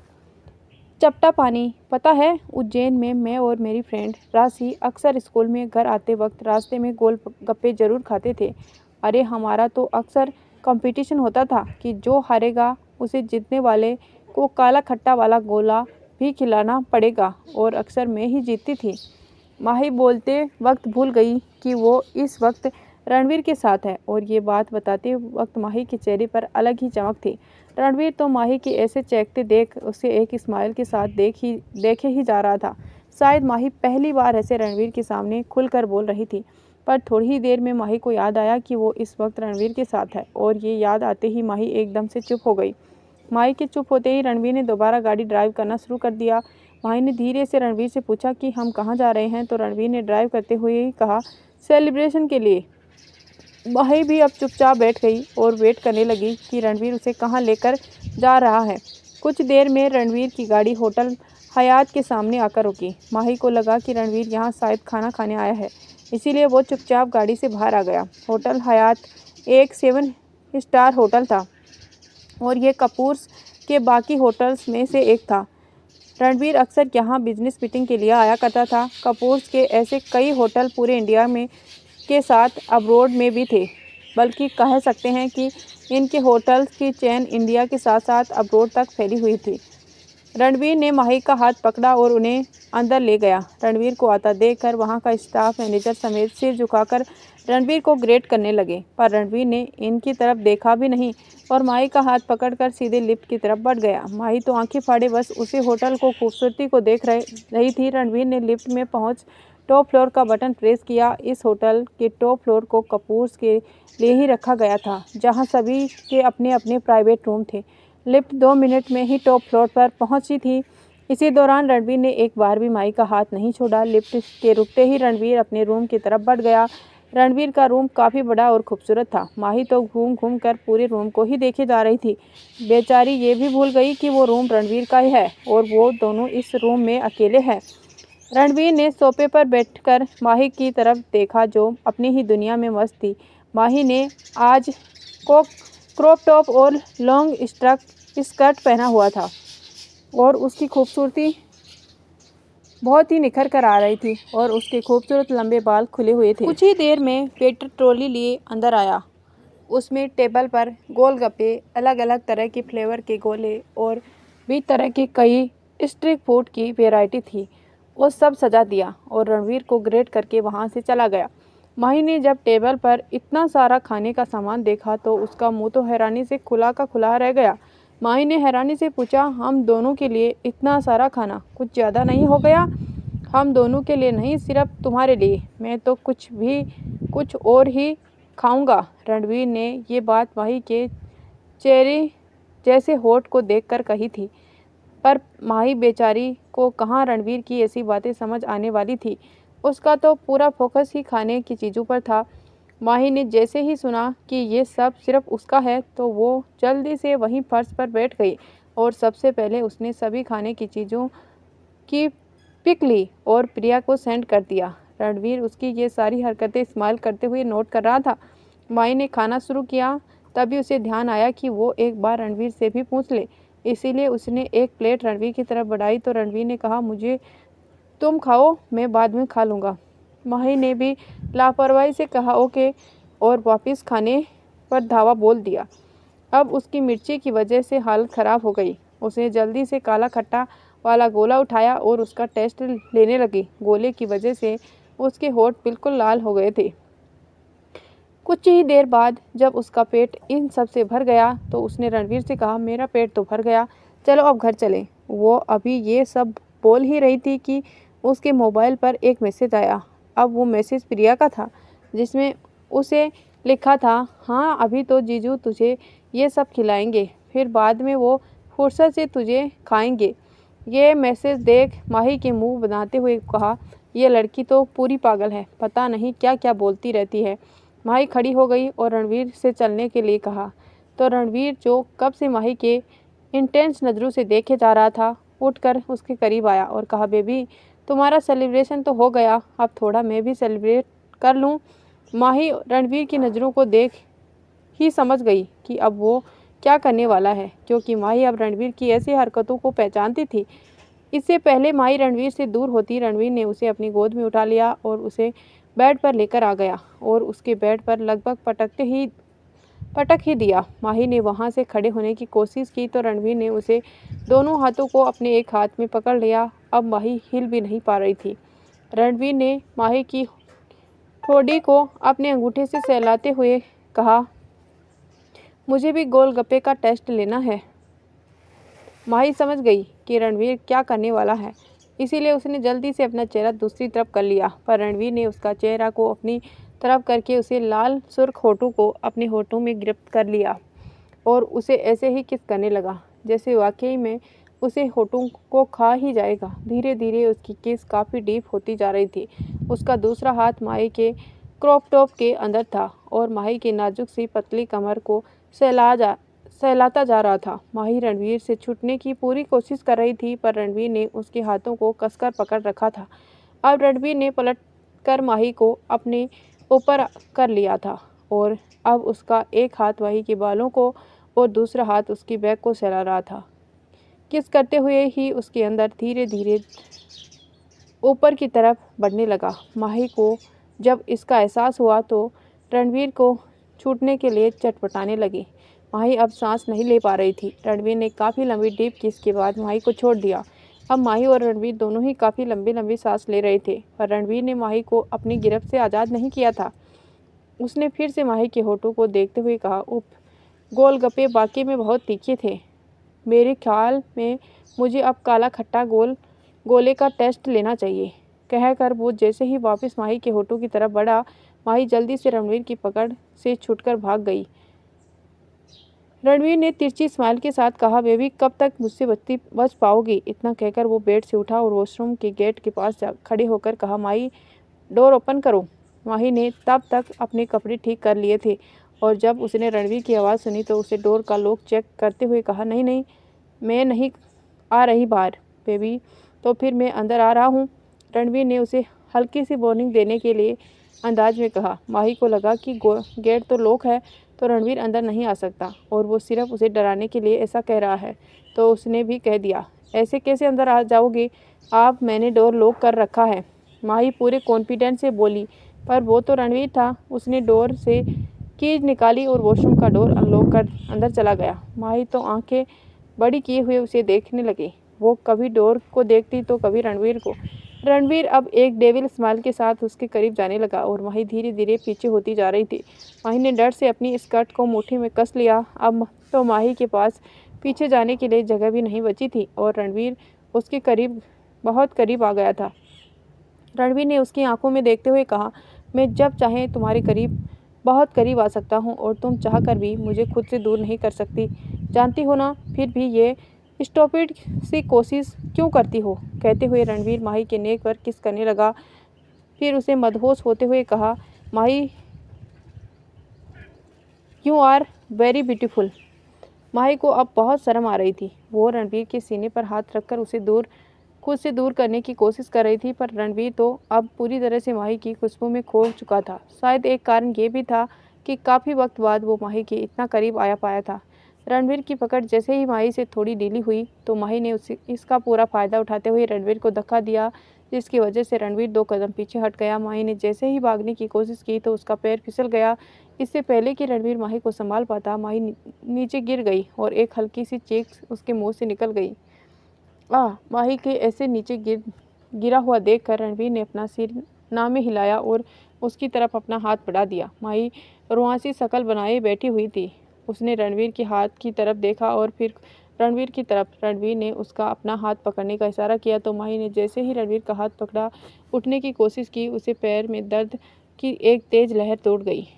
चपटा पानी। पता है, उज्जैन में मैं और मेरी फ्रेंड राशि अक्सर स्कूल में घर आते वक्त रास्ते में गोलगप्पे ज़रूर खाते थे। अरे हमारा तो अक्सर कंपटीशन होता था कि जो हारेगा उसे जीतने वाले को काला खट्टा वाला गोला भी खिलाना पड़ेगा, और अक्सर मैं ही जीतती थी। माही बोलते वक्त भूल गई कि वो इस वक्त रणवीर के साथ है, और ये बात बताते वक्त माही के चेहरे पर अलग ही चमक थी। रणवीर तो माही की ऐसे चहकते देख उसे एक स्माइल के साथ देखे ही जा रहा था। शायद माही पहली बार ऐसे रणवीर के सामने खुलकर बोल रही थी। पर थोड़ी ही देर में माही को याद आया कि वो इस वक्त रणवीर के साथ है, और ये याद आते ही माही एकदम से चुप हो गई। माही के चुप होते ही रणवीर ने दोबारा गाड़ी ड्राइव करना शुरू कर दिया। माही ने धीरे से रणवीर से पूछा कि हम कहाँ जा रहे हैं, तो रणवीर ने ड्राइव करते हुए ही कहा, सेलिब्रेशन के लिए। माही भी अब चुपचाप बैठ गई और वेट करने लगी कि रणवीर उसे कहाँ लेकर जा रहा है। कुछ देर में रणवीर की गाड़ी होटल हयात के सामने आकर रुकी। माही को लगा कि रणवीर यहाँ शायद खाना खाने आया है, इसीलिए वो चुपचाप गाड़ी से बाहर आ गया। होटल हयात एक 7 स्टार होटल था और ये कपूर्स के बाकी होटल्स में से एक था। रणवीर अक्सर यहाँ बिजनेस मीटिंग के लिए आया करता था। कपूर्स के ऐसे कई होटल पूरे इंडिया में के साथ अब्रोड में भी थे, बल्कि कह सकते हैं कि इनके होटल्स की चेन इंडिया के साथ साथ अब्रोड तक फैली हुई थी। रणवीर ने माही का हाथ पकड़ा और उन्हें अंदर ले गया। रणवीर को आता देखकर वहाँ का स्टाफ मैनेजर समेत सिर झुकाकर रणवीर को ग्रेट करने लगे, पर रणवीर ने इनकी तरफ देखा भी नहीं और माही का हाथ पकड़कर सीधे लिफ्ट की तरफ बढ़ गया। माही तो आंखें फाड़े बस उसी होटल को खूबसूरती को देख रही थी। रणवीर ने लिफ्ट में पहुँच टॉप फ्लोर का बटन प्रेस किया। इस होटल के टॉप फ्लोर को कपूर्स के लिए ही रखा गया था, जहाँ सभी के अपने अपने प्राइवेट रूम थे। लिफ्ट 2 मिनट में ही टॉप फ्लोर पर पहुंची थी। इसी दौरान रणवीर ने एक बार भी माही का हाथ नहीं छोड़ा। लिफ्ट के रुकते ही रणवीर अपने रूम की तरफ बढ़ गया। रणवीर का रूम काफ़ी बड़ा और खूबसूरत था। माही तो घूम घूम कर पूरे रूम को ही देखे जा रही थी। बेचारी ये भी भूल गई कि वो रूम रणवीर का ही है और वो दोनों इस रूम में अकेले हैं। रणवीर ने सोफे पर बैठकर माही की तरफ देखा, जो अपनी ही दुनिया में मस्त थी। माही ने आज क्रॉप टॉप और लॉन्ग स्कर्ट पहना हुआ था और उसकी खूबसूरती बहुत ही निखर कर आ रही थी और उसके खूबसूरत लंबे बाल खुले हुए थे। कुछ ही देर में वेटर ट्रॉली लिए अंदर आया। उसमें टेबल पर गोलगप्पे, अलग अलग तरह के फ्लेवर के गोले और भी तरह के कई स्ट्रीट फूड की वैरायटी थी। वो सब सजा दिया और रणवीर को ग्रेट करके वहाँ से चला गया। माही ने जब टेबल पर इतना सारा खाने का सामान देखा तो उसका मुंह तो हैरानी से खुला का खुला रह गया। माही ने हैरानी से पूछा, हम दोनों के लिए इतना सारा खाना कुछ ज़्यादा नहीं हो गया? हम दोनों के लिए नहीं, सिर्फ तुम्हारे लिए। मैं तो कुछ और ही खाऊंगा। रणवीर ने ये बात माही के चेहरे जैसे होठ को देखकर कही थी, पर माही बेचारी को कहाँ रणवीर की ऐसी बातें समझ आने वाली थी। उसका तो पूरा फोकस ही खाने की चीज़ों पर था। माही ने जैसे ही सुना कि ये सब सिर्फ उसका है तो वो जल्दी से वहीं फर्श पर बैठ गई और सबसे पहले उसने सभी खाने की चीज़ों की पिक ली और प्रिया को सेंड कर दिया। रणवीर उसकी ये सारी हरकतें स्माइल करते हुए नोट कर रहा था। माही ने खाना शुरू किया, तभी उसे ध्यान आया कि वो एक बार रणवीर से भी पूछ ले। इसीलिए उसने एक प्लेट रणवीर की तरफ बढ़ाई तो रणवीर ने कहा, मुझे तुम खाओ, मैं बाद में खा लूँगा। माही ने भी लापरवाही से कहा ओके और वापस खाने पर धावा बोल दिया। अब उसकी मिर्ची की वजह से हालत ख़राब हो गई। उसने जल्दी से काला खट्टा वाला गोला उठाया और उसका टेस्ट लेने लगी। गोले की वजह से उसके होंठ बिल्कुल लाल हो गए थे। कुछ ही देर बाद जब उसका पेट इन सब से भर गया तो उसने रणवीर से कहा, मेरा पेट तो भर गया, चलो अब घर चलें। वो अभी ये सब बोल ही रही थी कि उसके मोबाइल पर एक मैसेज आया। अब वो मैसेज प्रिया का था, जिसमें उसे लिखा था, हाँ अभी तो जीजू तुझे ये सब खिलाएंगे, फिर बाद में वो फुर्सत से तुझे खाएंगे। ये मैसेज देख माही के मुंह बनाते हुए कहा, ये लड़की तो पूरी पागल है, पता नहीं क्या क्या बोलती रहती है। माही खड़ी हो गई और रणवीर से चलने के लिए कहा तो रणवीर, जो कब से माही के इंटेंस नज़रों से देखे जा रहा था, उठकर उसके करीब आया और कहा, बेबी तुम्हारा सेलिब्रेशन तो हो गया, अब थोड़ा मैं भी सेलिब्रेट कर लूँ। माही रणवीर की नज़रों को देख ही समझ गई कि अब वो क्या करने वाला है, क्योंकि माही अब रणवीर की ऐसी हरकतों को पहचानती थी। इससे पहले माही रणवीर से दूर होती, रणवीर ने उसे अपनी गोद में उठा लिया और उसे बेड पर लेकर आ गया और उसके बेड पर लगभग पटक ही दिया। माही ने वहाँ से खड़े होने की कोशिश की तो रणवीर ने उसे दोनों हाथों को अपने एक हाथ में पकड़ लिया। अब माही हिल भी नहीं पा रही थी। रणवीर ने माही की ठोड़ी को अपने अंगूठे से सहलाते हुए कहा, मुझे भी गोलगप्पे का टेस्ट लेना है। माही समझ गई कि रणवीर क्या करने वाला है, इसीलिए उसने जल्दी से अपना चेहरा दूसरी तरफ कर लिया, पर रणवीर ने उसका चेहरा को अपनी तरफ करके उसे लाल सुर्ख होठों को अपने होठों में गिरफ्त कर लिया और उसे ऐसे ही किस करने लगा जैसे वाकई में उसे होठों को खा ही जाएगा। धीरे धीरे उसकी किस काफ़ी डीप होती जा रही थी। उसका दूसरा हाथ माही के क्रॉप टॉप के अंदर था और माही की नाजुक सी पतली कमर को सहलाता जा रहा था। माही रणवीर से छूटने की पूरी कोशिश कर रही थी, पर रणवीर ने उसके हाथों को कसकर पकड़ रखा था। अब रणवीर ने पलट कर माही को अपने ऊपर कर लिया था और अब उसका एक हाथ माही के बालों को और दूसरा हाथ उसकी बैक को सहला रहा था। किस करते हुए ही उसके अंदर धीरे धीरे ऊपर की तरफ बढ़ने लगा। माही को जब इसका एहसास हुआ तो रणवीर को छूटने के लिए चटपटाने लगी। माही अब सांस नहीं ले पा रही थी। रणवीर ने काफ़ी लंबी डीप किस के बाद माही को छोड़ दिया। अब माही और रणवीर दोनों ही काफ़ी लंबी लंबी सांस ले रहे थे, पर रणवीर ने माही को अपनी गिरफ्त से आज़ाद नहीं किया था। उसने फिर से माही के होठों को देखते हुए कहा, उफ, गोलगप्पे वाकई में बहुत तीखे थे। मेरे ख्याल में मुझे अब काला खट्टा गोले का टेस्ट लेना चाहिए। कहकर वो जैसे ही वापस माही के होठों की तरफ बढ़ा, माही जल्दी से रणवीर की पकड़ से छूटकर भाग गई। रणवीर ने तिरछी स्माइल के साथ कहा, बेबी कब तक मुझसे बच पाओगी? इतना कहकर वो बेड से उठा और वॉशरूम के गेट के पास खड़े होकर कहा, माही डोर ओपन करो। माही ने तब तक अपने कपड़े ठीक कर लिए थे और जब उसने रणवीर की आवाज़ सुनी तो उसे डोर का लॉक चेक करते हुए कहा, नहीं नहीं, मैं नहीं आ रही बाहर बेबी, तो फिर मैं अंदर आ रहा हूँ। रणवीर ने उसे हल्की सी वार्निंग देने के लिए अंदाज में कहा। माही को लगा कि गेट तो लॉक है तो रणवीर अंदर नहीं आ सकता और वो सिर्फ उसे डराने के लिए ऐसा कह रहा है, तो उसने भी कह दिया, ऐसे कैसे अंदर आ जाओगे आप, मैंने डोर लॉक कर रखा है। माही पूरे कॉन्फिडेंस से बोली, पर वो तो रणवीर था। उसने डोर से कीज निकाली और वॉशरूम का डोर अनलॉक कर अंदर चला गया। माही तो आंखें बड़ी किए हुए उसे देखने लगी। वो कभी डोर को देखती तो कभी रणवीर को। रणवीर अब एक डेविल स्माइल के साथ उसके करीब जाने लगा और माही धीरे धीरे पीछे होती जा रही थी। माही ने डर से अपनी स्कर्ट को मुट्ठी में कस लिया। अब तो माही के पास पीछे जाने के लिए जगह भी नहीं बची थी और रणवीर उसके करीब बहुत करीब आ गया था। रणवीर ने उसकी आंखों में देखते हुए कहा, मैं जब चाहे तुम्हारे करीब बहुत करीब आ सकता हूँ और तुम चाहकर भी मुझे खुद से दूर नहीं कर सकती, जानती हो ना? फिर भी ये स्टॉपिड सी कोशिश क्यों करती हो? कहते हुए रणवीर माही के नेक पर किस करने लगा। फिर उसे मदहोश होते हुए कहा, माही यू आर वेरी ब्यूटीफुल। माही को अब बहुत शर्म आ रही थी। वो रणवीर के सीने पर हाथ रखकर उसे खुद से दूर करने की कोशिश कर रही थी, पर रणवीर तो अब पूरी तरह से माही की खुशबू में खो चुका था। शायद एक कारण ये भी था कि काफ़ी वक्त बाद वो माही के इतना करीब आया पाया था। रणवीर की पकड़ जैसे ही माही से थोड़ी ढीली हुई तो माही ने इसका पूरा फ़ायदा उठाते हुए रणवीर को धक्का दिया, जिसकी वजह से रणवीर 2 कदम पीछे हट गया। माही ने जैसे ही भागने की कोशिश की तो उसका पैर फिसल गया। इससे पहले कि रणवीर माही को संभाल पाता, माही नीचे गिर गई और एक हल्की सी चीख उसके मुंह से निकल गई। माही के ऐसे नीचे गिरा हुआ देखकर रणवीर ने अपना सिर ना में हिलाया और उसकी तरफ अपना हाथ बढ़ा दिया। माही रुआंसी शक्ल बनाए बैठी हुई थी। उसने रणवीर के हाथ की तरफ देखा और फिर रणवीर की तरफ। रणवीर ने उसका अपना हाथ पकड़ने का इशारा किया तो माही ने जैसे ही रणवीर का हाथ पकड़ा, उठने की कोशिश की, उसे पैर में दर्द की एक तेज लहर दौड़ गई।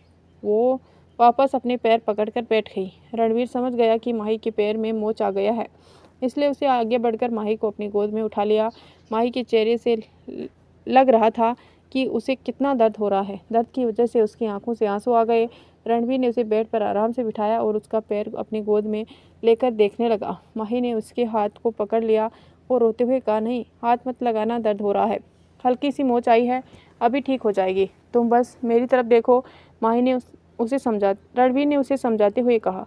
वो वापस अपने पैर पकड़कर बैठ गई। रणवीर समझ गया कि माही के पैर में मोच आ गया है, इसलिए उसे आगे बढ़कर माही को अपनी गोद में उठा लिया। माही के चेहरे से लग रहा था कि उसे कितना दर्द हो रहा है। दर्द की वजह से उसकी आंखों से आंसू आ गए। रणवीर ने उसे बेड पर आराम से बिठाया और उसका पैर अपनी गोद में लेकर देखने लगा। माही ने उसके हाथ को पकड़ लिया और रोते हुए कहा, नहीं, हाथ मत लगाना, दर्द हो रहा है, हल्की सी मोच आई है, अभी ठीक हो जाएगी, तुम बस मेरी तरफ देखो। माही ने रणवीर ने उसे समझाते हुए कहा।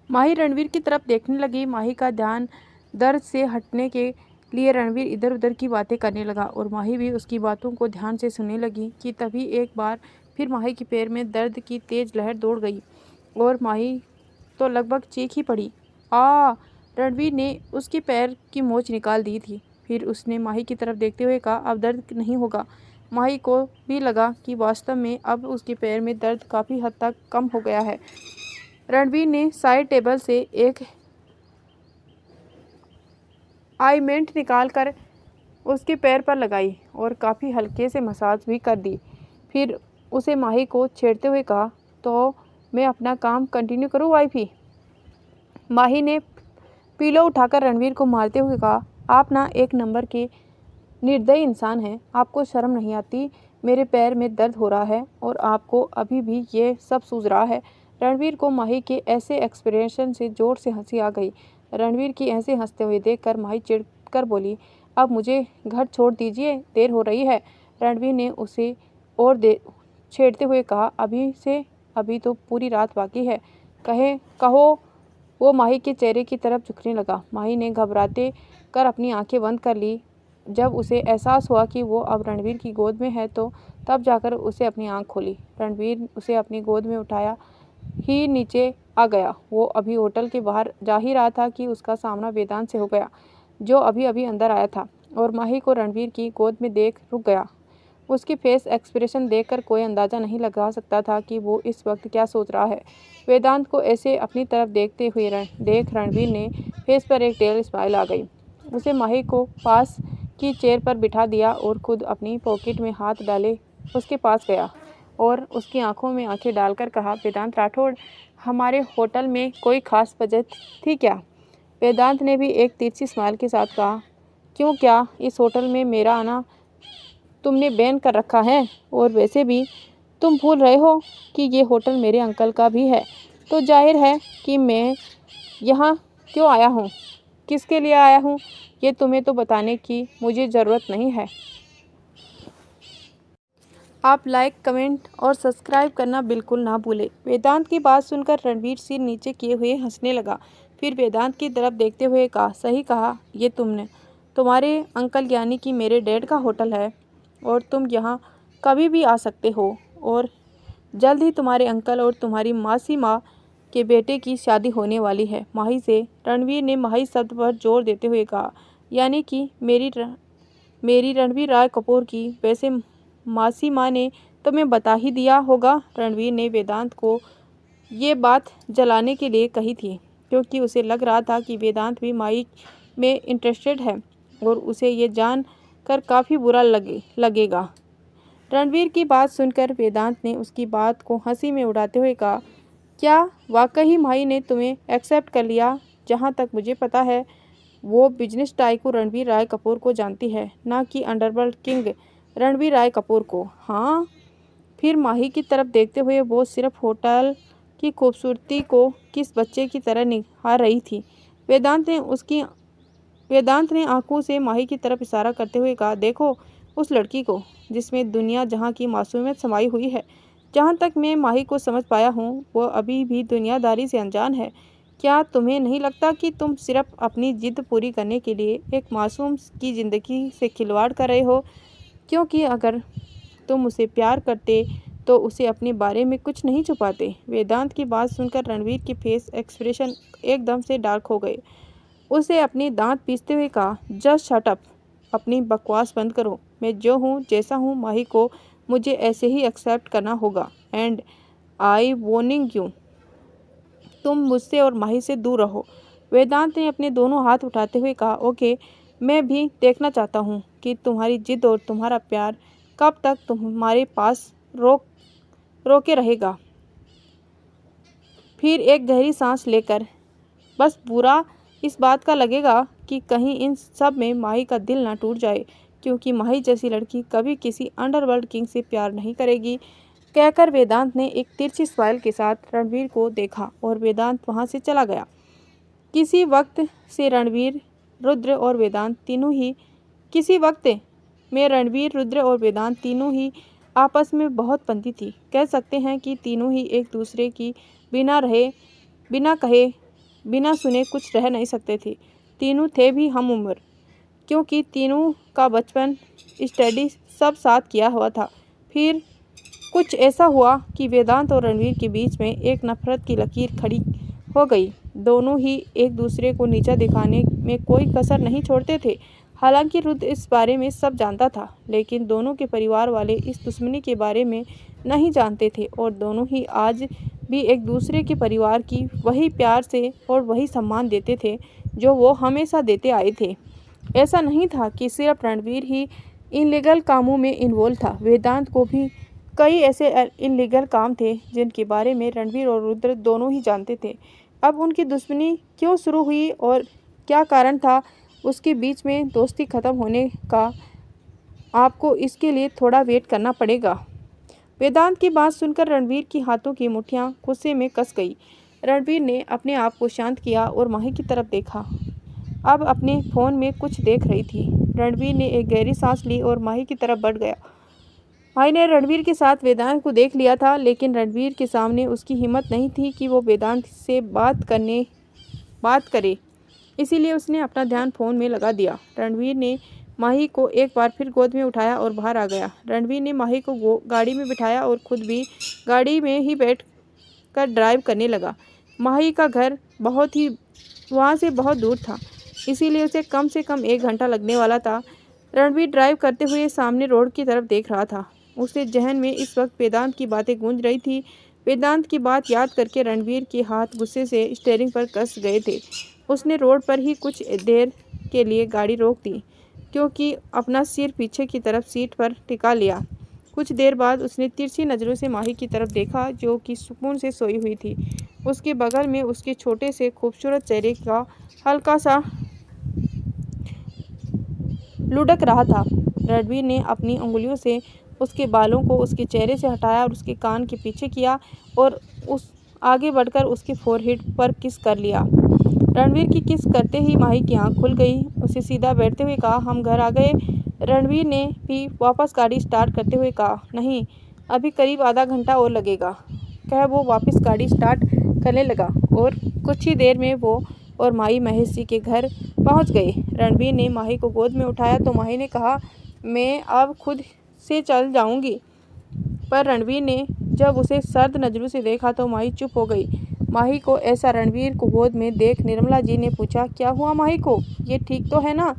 माही रणवीर की तरफ देखने लगी। माही का ध्यान दर्द से हटने के लिए रणवीर इधर उधर की बातें करने लगा और माही भी उसकी बातों को ध्यान से सुनने लगी कि तभी एक बार फिर माही के पैर में दर्द की तेज लहर दौड़ गई और माही तो लगभग चीख ही पड़ी। रणवीर ने उसके पैर की मोच निकाल दी थी। फिर उसने माही की तरफ देखते हुए कहा, अब दर्द नहीं होगा, माही को भी लगा कि वास्तव में अब उसके पैर में दर्द काफ़ी हद तक कम हो गया है। रणवीर ने साइड टेबल से एक ऑइंटमेंट निकाल कर उसके पैर पर लगाई और काफ़ी हल्के से मसाज भी कर दी। फिर उसे माही को छेड़ते हुए कहा, तो मैं अपना काम कंटिन्यू करूँ वाइफी? माही ने पीलो उठाकर रणवीर को मारते हुए कहा, आप ना एक नंबर के निर्दयी इंसान हैं। आपको शर्म नहीं आती? मेरे पैर में दर्द हो रहा है और आपको अभी भी ये सब सूझ रहा है? रणवीर को माही के ऐसे एक्सप्रेशन से जोर से हंसी आ गई। रणवीर की ऐसे हंसते हुए देखकर माही चिढ़कर बोली, अब मुझे घर छोड़ दीजिए, देर हो रही है। रणवीर ने उसे और छेड़ते हुए कहा, अभी तो पूरी रात बाकी है, कहो। वो माही के चेहरे की तरफ झुकने लगा। माही ने घबराते कर अपनी आंखें बंद कर ली। जब उसे एहसास हुआ कि वो अब रणवीर की गोद में है तो तब जाकर उसे अपनी आंख खोली। रणवीर उसे अपनी गोद में उठाया ही नीचे आ गया। वो अभी होटल के बाहर जा ही रहा था कि उसका सामना वेदांत से हो गया, जो अभी अभी अंदर आया था और माही को रणवीर की गोद में देख रुक गया। उसकी फेस एक्सप्रेशन देखकर कोई अंदाज़ा नहीं लगा सकता था कि वो इस वक्त क्या सोच रहा है। वेदांत को ऐसे अपनी तरफ देखते हुए देख रणवीर ने फेस पर एक टेढ़ी स्माइल आ गई। उसे माही को पास की चेयर पर बिठा दिया और खुद अपनी पॉकेट में हाथ डाले उसके पास गया और उसकी आंखों में आंखें डालकर कहा, वेदांत राठौड़, हमारे होटल में कोई ख़ास वजह थी क्या? वेदांत ने भी एक तिरछी स्माइल के साथ कहा, क्यों, क्या इस होटल में मेरा आना तुमने बैन कर रखा है? और वैसे भी तुम भूल रहे हो कि ये होटल मेरे अंकल का भी है, तो जाहिर है कि मैं यहाँ क्यों आया हूँ, किसके लिए आया हूँ, ये तुम्हें तो बताने की मुझे ज़रूरत नहीं है। आप लाइक, कमेंट और सब्सक्राइब करना बिल्कुल ना भूलें। वेदांत की बात सुनकर रणवीर सिर नीचे किए हुए हंसने लगा। फिर वेदांत की तरफ देखते हुए कहा, सही कहा, ये तुम्हारे अंकल यानी कि मेरे डैड का होटल है और तुम यहाँ कभी भी आ सकते हो और जल्द ही तुम्हारे अंकल और तुम्हारी मासी माँ के बेटे की शादी होने वाली है, माही से। रणवीर ने माही शब्द पर जोर देते हुए कहा, यानी कि मेरी रणवीर राय कपूर की? वैसे मासी माँ ने तुम्हें बता ही दिया होगा। रणवीर ने वेदांत को ये बात जलाने के लिए कही थी क्योंकि उसे लग रहा था कि वेदांत भी माही में इंटरेस्टेड है और उसे ये जान कर काफ़ी बुरा लगेगा। रणवीर की बात सुनकर वेदांत ने उसकी बात को हंसी में उड़ाते हुए कहा, क्या वाकई माही ने तुम्हें एक्सेप्ट कर लिया? जहाँ तक मुझे पता है वो बिजनेस टाइकून रणवीर राय कपूर को जानती है, ना कि अंडरवर्ल्ड किंग रणवीर राय कपूर को। हाँ? फिर माही की तरफ देखते हुए वो सिर्फ होटल की खूबसूरती को किस बच्चे की तरह निहार रही थी। वेदांत ने आंखों से माही की तरफ इशारा करते हुए कहा, देखो उस लड़की को जिसमें दुनिया जहाँ की मासूमियत समाई हुई है। जहाँ तक मैं माही को समझ पाया हूँ वो अभी भी दुनियादारी से अनजान है। क्या तुम्हें नहीं लगता कि तुम सिर्फ अपनी जिद पूरी करने के लिए एक मासूम की ज़िंदगी से खिलवाड़ कर रहे हो? क्योंकि अगर तुम उसे प्यार करते तो उसे अपने बारे में कुछ नहीं छुपाते। वेदांत की बात सुनकर रणवीर की फेस एक्सप्रेशन एकदम से डार्क हो गए। उसे अपनी दांत पीसते हुए कहा, जस्ट शट अप, अपनी बकवास बंद करो। मैं जो हूँ, जैसा हूँ, माही को मुझे ऐसे ही एक्सेप्ट करना होगा। एंड आई वार्निंग यू, तुम मुझसे और माही से दूर रहो। वेदांत ने अपने दोनों हाथ उठाते हुए कहा, ओके, मैं भी देखना चाहता हूँ कि तुम्हारी जिद और तुम्हारा प्यार कब तक तुम्हारे पास रोके रहेगा। फिर एक गहरी सांस लेकर, बस बुरा इस बात का लगेगा कि कहीं इन सब में माही का दिल ना टूट जाए, क्योंकि माही जैसी लड़की कभी किसी अंडरवर्ल्ड किंग से प्यार नहीं करेगी। कहकर वेदांत ने एक तिरछी स्माइल के साथ रणवीर को देखा और वेदांत वहां से चला गया। किसी वक्त में रणवीर, रुद्र और वेदांत तीनों ही आपस में बहुत बनती थी। कह सकते हैं कि तीनों ही एक दूसरे की बिना कहे बिना सुने कुछ रह नहीं सकते थे। तीनों थे भी हम उम्र, क्योंकि तीनों का बचपन स्टडी सब साथ किया हुआ था। फिर कुछ ऐसा हुआ कि वेदांत और रणवीर के बीच में एक नफरत की लकीर खड़ी हो गई। दोनों ही एक दूसरे को नीचा दिखाने में कोई कसर नहीं छोड़ते थे। हालांकि रुद्र इस बारे में सब जानता था, लेकिन दोनों के परिवार वाले इस दुश्मनी के बारे में नहीं जानते थे और दोनों ही आज भी एक दूसरे के परिवार की वही प्यार से और वही सम्मान देते थे जो वो हमेशा देते आए थे। ऐसा नहीं था कि सिर्फ रणवीर ही इनलीगल कामों में इन्वॉल्व था। वेदांत को भी कई ऐसे इनलीगल काम थे जिनके बारे में रणवीर और रुद्र दोनों ही जानते थे। अब उनकी दुश्मनी क्यों शुरू हुई और क्या कारण था उसके बीच में दोस्ती खत्म होने का, आपको इसके लिए थोड़ा वेट करना पड़ेगा। वेदांत की बात सुनकर रणवीर की हाथों की मुट्ठियां गुस्से में कस गई। रणवीर ने अपने आप को शांत किया और माही की तरफ देखा। अब अपने फ़ोन में कुछ देख रही थी। रणवीर ने एक गहरी सांस ली और माही की तरफ बढ़ गया। माही ने रणवीर के साथ वेदांत को देख लिया था, लेकिन रणवीर के सामने उसकी हिम्मत नहीं थी कि वो वेदांत से बात करे। इसीलिए उसने अपना ध्यान फ़ोन में लगा दिया। रणवीर ने माही को एक बार फिर गोद में उठाया और बाहर आ गया। रणवीर ने माही को गाड़ी में बिठाया और खुद भी गाड़ी में ही बैठ कर ड्राइव करने लगा। माही का घर वहाँ से बहुत दूर था, इसीलिए उसे कम से कम 1 घंटा लगने वाला था। रणवीर ड्राइव करते हुए सामने रोड की तरफ देख रहा था। उसके जहन में इस वक्त वेदांत की बातें गूंज रही थी। वेदांत की बात याद करके रणवीर के हाथ गुस्से से स्टीयरिंग पर कस गए थे। उसने रोड पर ही कुछ देर के लिए गाड़ी रोक दी, क्योंकि अपना सिर पीछे की तरफ सीट पर टिका लिया। कुछ देर बाद उसने तिरछी नज़रों से माही की तरफ देखा, जो कि सुकून से सोई हुई थी। उसके बगल में उसके छोटे से खूबसूरत चेहरे का हल्का सा लुढ़क रहा था। रणवीर ने अपनी उंगलियों से उसके बालों को उसके चेहरे से हटाया और उसके कान के पीछे किया और आगे बढ़कर उसके फोरहेड पर किस कर लिया। रणवीर की किस करते ही माही की आंख खुल गई। उसे सीधा बैठते हुए कहा, हम घर आ गए। रणवीर ने भी वापस गाड़ी स्टार्ट करते हुए कहा, नहीं, अभी करीब आधा घंटा और लगेगा। कह वो वापस गाड़ी स्टार्ट करने लगा और कुछ ही देर में वो और माही महेश जी के घर पहुंच गए। रणवीर ने माही को गोद में उठाया तो माही ने कहा, मैं अब खुद से चल जाऊंगी। पर रणवीर ने जब उसे सर्द नज़रों से देखा तो माही चुप हो गई। माही को ऐसा रणवीर को गोद में देख निर्मला जी ने पूछा, क्या हुआ माही को, ये ठीक तो है ना?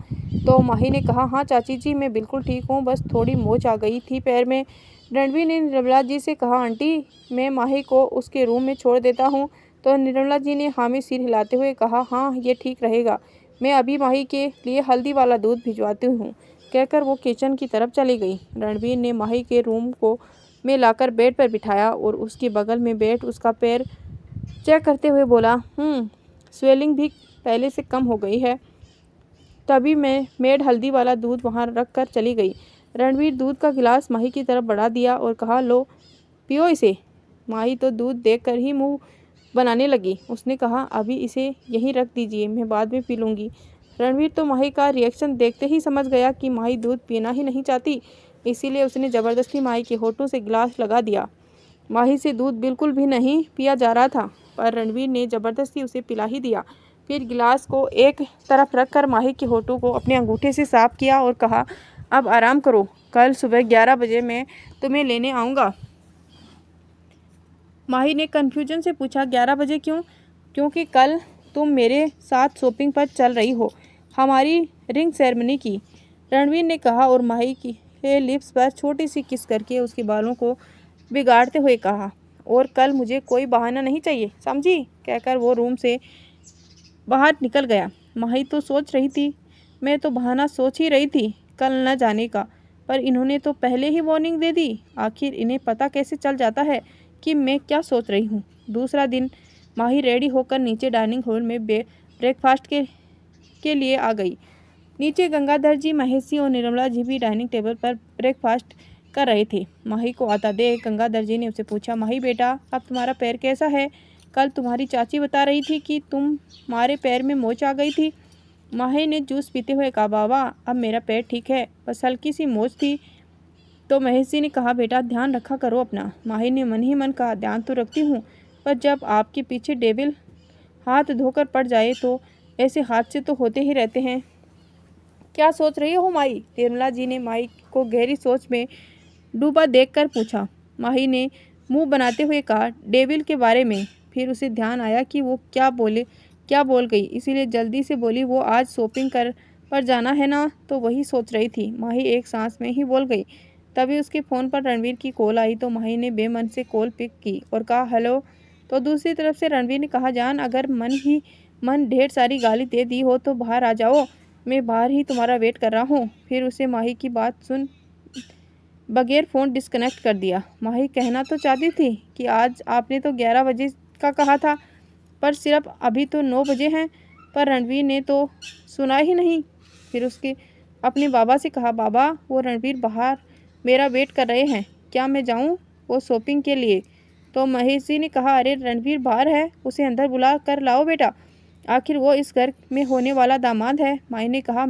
तो माही ने कहा, हाँ चाची जी, मैं बिल्कुल ठीक हूँ, बस थोड़ी मोच आ गई थी पैर में। रणवीर ने निर्मला जी से कहा, आंटी मैं माही को उसके रूम में छोड़ देता हूँ। तो निर्मला जी ने हाँ में सिर हिलाते हुए कहा, हाँ ये ठीक रहेगा, मैं अभी माही के लिए हल्दी वाला दूध भिजवाती हूँ। कहकर वो किचन की तरफ चली गई। रणवीर ने माही के रूम में लाकर बेड पर बिठाया और उसके बगल में बैठ उसका पैर चेक करते हुए बोला, स्वेलिंग भी पहले से कम हो गई है। तभी मैं मेड हल्दी वाला दूध वहाँ रख कर चली गई। रणवीर दूध का गिलास माही की तरफ बढ़ा दिया और कहा, लो पियो इसे। माही तो दूध देखकर ही मुंह बनाने लगी। उसने कहा, अभी इसे यहीं रख दीजिए, मैं बाद में पी लूँगी। रणवीर तो माही का रिएक्शन देखते ही समझ गया कि माही दूध पीना ही नहीं चाहती, इसीलिए उसने ज़बरदस्ती माही के होठों से गिलास लगा दिया। माही से दूध बिल्कुल भी नहीं पिया जा रहा था, पर रणवीर ने ज़बरदस्ती उसे पिला ही दिया। फिर गिलास को एक तरफ रखकर माही के होठों को अपने अंगूठे से साफ किया और कहा, अब आराम करो, कल सुबह 11 बजे मैं तुम्हें लेने आऊँगा। माही ने कन्फ्यूजन से पूछा, 11 बजे क्यों? क्योंकि कल तुम मेरे साथ शॉपिंग पर चल रही हो, हमारी रिंग सेरेमनी की, रणवीर ने कहा और माही के लिप्स पर छोटी सी किस करके उसके बालों को बिगाड़ते हुए कहा, और कल मुझे कोई बहाना नहीं चाहिए, समझी? कहकर वो रूम से बाहर निकल गया। माही तो सोच रही थी, मैं तो बहाना सोच ही रही थी कल न जाने का, पर इन्होंने तो पहले ही वार्निंग दे दी। आखिर इन्हें पता कैसे चल जाता है कि मैं क्या सोच रही हूँ। दूसरा दिन माही रेडी होकर नीचे डाइनिंग हॉल में ब्रेकफास्ट के लिए आ गई। नीचे गंगाधर जी, महेश जी और निर्मला जी भी डाइनिंग टेबल पर ब्रेकफास्ट कर रहे थे। माही को आता देख गंगाधर जी ने उससे पूछा, माही बेटा, अब तुम्हारा पैर कैसा है? कल तुम्हारी चाची बता रही थी कि तुम्हारे पैर में मोच आ गई थी। माही ने जूस पीते हुए कहा, बाबा अब मेरा पैर ठीक है, बस हल्की सी मोच थी। तो महेश जी ने कहा, बेटा ध्यान रखा करो अपना। माही ने मन ही मन कहा, ध्यान तो रखती हूँ, पर जब आपके पीछे डेविल हाथ धोकर पड़ जाए तो ऐसे हादसे तो होते ही रहते हैं। क्या सोच रही हो माही? निर्मला जी ने माही को गहरी सोच में डूबा देखकर पूछा। माही ने मुंह बनाते हुए कहा, डेविल के बारे में। फिर उसे ध्यान आया कि वो क्या बोल गई, इसीलिए जल्दी से बोली, वो आज शॉपिंग पर जाना है ना, तो वही सोच रही थी। माही एक सांस में ही बोल गई। तभी उसके फ़ोन पर रणवीर की कॉल आई तो माही ने बेमन से कॉल पिक की और कहा हेलो। तो दूसरी तरफ से रणवीर ने कहा जान, अगर मन ही मन ढेर सारी गाली दे दी हो तो बाहर आ जाओ, मैं बाहर ही तुम्हारा वेट कर रहा हूँ। फिर उसे माही की बात सुन बगैर फ़ोन डिस्कनेक्ट कर दिया। माही कहना तो चाहती थी कि आज आपने तो 11 बजे का कहा था, पर सिर्फ अभी तो 9 बजे हैं। पर रणवीर ने तो सुना ही नहीं। फिर उसके अपने बाबा से कहा बाबा, वो रणवीर बाहर मेरा वेट कर रहे हैं, क्या मैं जाऊं वो शॉपिंग के लिए। तो महेश ने कहा अरे रणवीर बाहर है, उसे अंदर बुला कर लाओ बेटा, आखिर वो इस घर में होने वाला दामाद है। माई ने कहा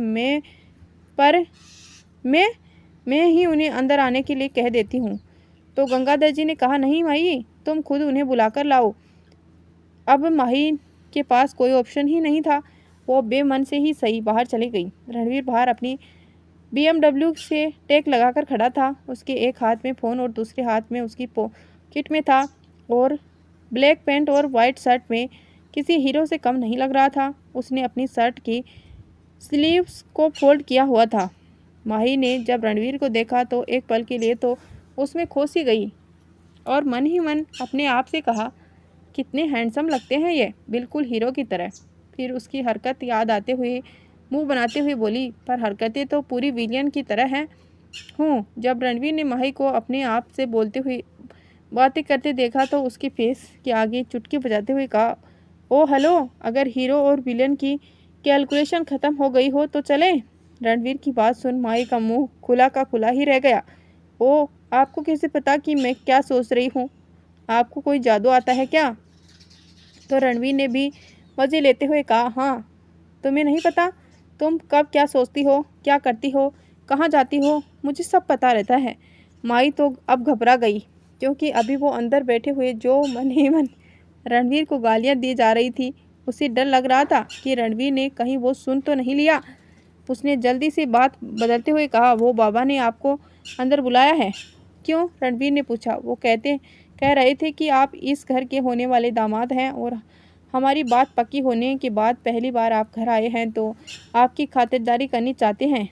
पर मैं ही उन्हें अंदर आने के लिए कह देती हूँ। तो गंगाधर जी ने कहा नहीं माई, तुम खुद उन्हें बुलाकर लाओ। अब माही के पास कोई ऑप्शन ही नहीं था, वो बेमन से ही सही बाहर चली गई। रणवीर बाहर अपनी BMW से टेक लगाकर खड़ा था। उसके एक हाथ में फ़ोन और दूसरे हाथ में उसकी पॉकेट में था, और ब्लैक पैंट और वाइट शर्ट में किसी हीरो से कम नहीं लग रहा था। उसने अपनी शर्ट की स्लीव्स को फोल्ड किया हुआ था। माही ने जब रणवीर को देखा तो एक पल के लिए तो उसमें खो सी गई और मन ही मन अपने आप से कहा कितने हैंडसम लगते हैं ये, बिल्कुल हीरो की तरह। फिर उसकी हरकत याद आते हुए मुंह बनाते हुए बोली, पर हरकतें तो पूरी विलियन की तरह हैं। जब रणवीर ने माही को अपने आप से बोलते हुए बातें करते देखा तो उसके फेस के आगे चुटकी बजाते हुए कहा ओ हेलो, अगर हीरो और विलेन की कैलकुलेशन ख़त्म हो गई हो तो चले। रणवीर की बात सुन माही का मुंह खुला का खुला ही रह गया। ओ, आपको कैसे पता कि मैं क्या सोच रही हूँ? आपको कोई जादू आता है क्या? तो रणवीर ने भी मज़े लेते हुए कहा हाँ, तुम्हें नहीं पता तुम कब क्या सोचती हो, क्या करती हो, कहाँ जाती हो, मुझे सब पता रहता है। माई तो अब घबरा गई, क्योंकि अभी वो अंदर बैठे हुए जो मन ही मन रणवीर को गालियाँ दी जा रही थी, उसे डर लग रहा था कि रणवीर ने कहीं वो सुन तो नहीं लिया। उसने जल्दी से बात बदलते हुए कहा वो बाबा ने आपको अंदर बुलाया है। क्यों? रणवीर ने पूछा। वो कह रहे थे कि आप इस घर के होने वाले दामाद हैं और हमारी बात पक्की होने के बाद पहली बार आप घर आए हैं तो आपकी खातिरदारी करनी चाहते हैं।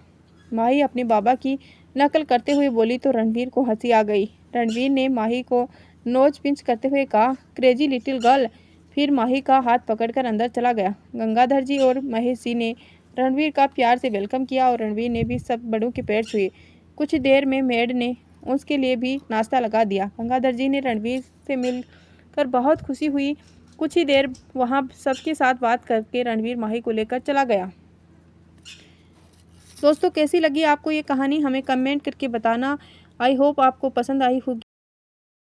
माही अपने बाबा की नकल करते हुए बोली तो रणवीर को हंसी आ गई। रणवीर ने माही को नोच पिंच करते हुए कहा क्रेजी लिटिल गर्ल। फिर माही का हाथ पकड़कर अंदर चला गया। गंगाधर जी और महेश जी ने रणवीर का प्यार से वेलकम किया और रणवीर ने भी सब बड़ों के पैर छुए। कुछ देर में मेड ने उसके लिए भी नाश्ता लगा दिया। गंगाधर जी ने रणवीर से मिलकर बहुत खुशी हुई। कुछ ही देर वहाँ सबके साथ बात करके रणवीर माही को लेकर चला गया। दोस्तों, कैसी लगी आपको ये कहानी हमें कमेंट करके बताना। आई होप आपको पसंद आई होगी।